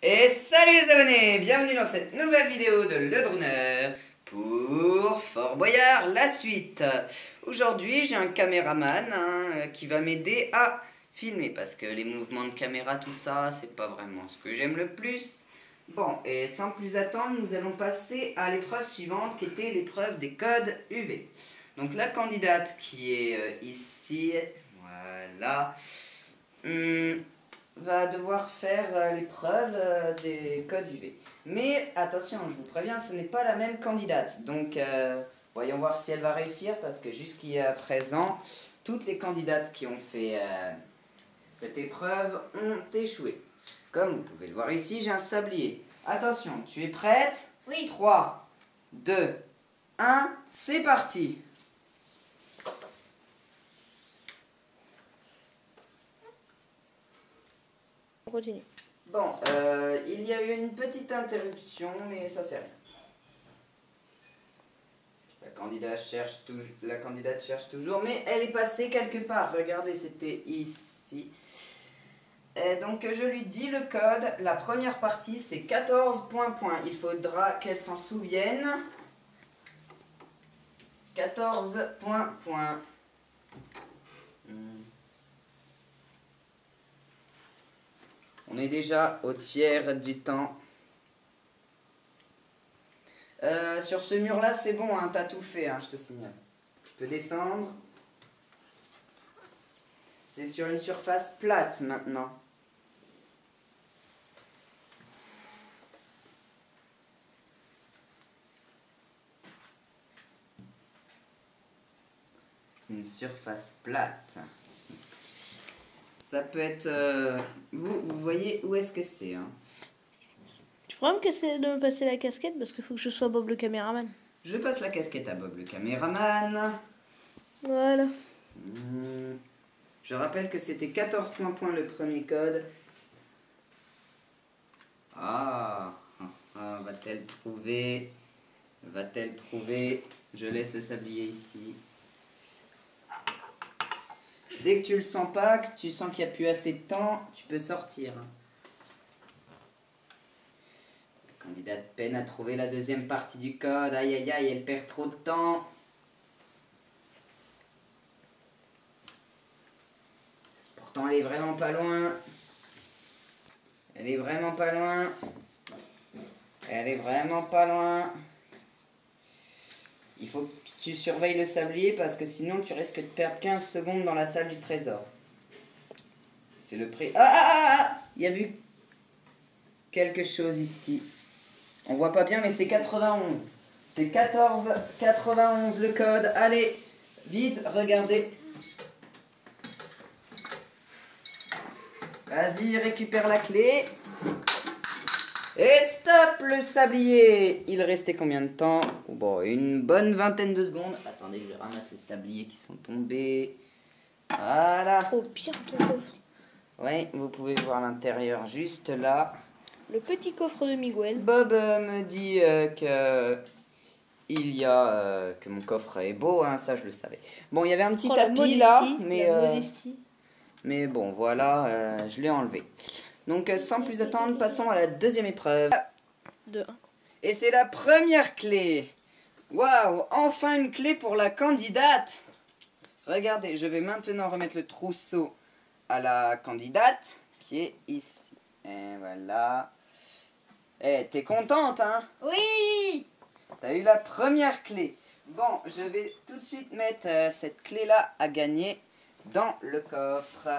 Et salut les abonnés, bienvenue dans cette nouvelle vidéo de Le Droneur pour Fort Boyard, la suite. Aujourd'hui j'ai un caméraman qui va m'aider à filmer parce que les mouvements de caméra, tout ça, c'est pas vraiment ce que j'aime le plus. Bon, et sans plus attendre, nous allons passer à l'épreuve suivante qui était l'épreuve des codes UV. Donc la candidate qui est ici, voilà, va devoir faire l'épreuve des codes UV. Mais attention, je vous préviens, ce n'est pas la même candidate. Donc voyons voir si elle va réussir parce que jusqu'à présent, toutes les candidates qui ont fait cette épreuve ont échoué. Comme vous pouvez le voir ici, j'ai un sablier. Attention, tu es prête? Oui. 3, 2, 1, c'est parti. On continue. Bon, il y a eu une petite interruption, mais ça c'est rien. La candidate cherche toujours, mais elle est passée quelque part. Regardez, c'était ici. Et donc je lui dis le code. La première partie c'est 14 points. Il faudra qu'elle s'en souvienne. 14 points. On est déjà au tiers du temps. Sur ce mur là c'est bon, hein, t'as tout fait, hein, je te signale. Tu peux descendre. C'est sur une surface plate maintenant. Une surface plate. Ça peut être... vous voyez où est-ce que c'est, hein? Tu pourrais de me passer la casquette parce qu'il faut que je sois Bob le caméraman. Je passe la casquette à Bob le caméraman. Voilà. Je rappelle que c'était 14 points le premier code. Va-t-elle trouver? Va-t-elle trouver? Je laisse le sablier ici. Dès que tu le sens pas, que tu sens qu'il n'y a plus assez de temps, tu peux sortir. La candidate peine à trouver la deuxième partie du code. Aïe aïe aïe, elle perd trop de temps. Pourtant, elle est vraiment pas loin. Elle est vraiment pas loin. Elle est vraiment pas loin. Il faut que tu surveilles le sablier parce que sinon tu risques de perdre 15 secondes dans la salle du trésor. C'est le prix. Il y a vu quelque chose ici. On voit pas bien mais c'est 91. C'est 1491 le code. Allez, vite, regardez. Vas-y, récupère la clé. Et stop le sablier. Il restait combien de temps? Bon, une bonne vingtaine de secondes. Attendez, je ramasse les sabliers qui sont tombés. Voilà. Trop bien ton coffre. Oui, vous pouvez voir l'intérieur juste là. Le petit coffre de Miguel. Bob me dit que mon coffre est beau, hein, ça je le savais. Bon, il y avait un petit tapis là, mais bon, voilà, je l'ai enlevé. Donc, sans plus attendre, passons à la deuxième épreuve. Et c'est la première clé. Waouh, enfin une clé pour la candidate. Regardez, je vais maintenant remettre le trousseau à la candidate qui est ici. Et voilà. Eh, t'es contente, hein? Oui. T'as eu la première clé. Bon, je vais tout de suite mettre cette clé-là à gagner dans le coffre.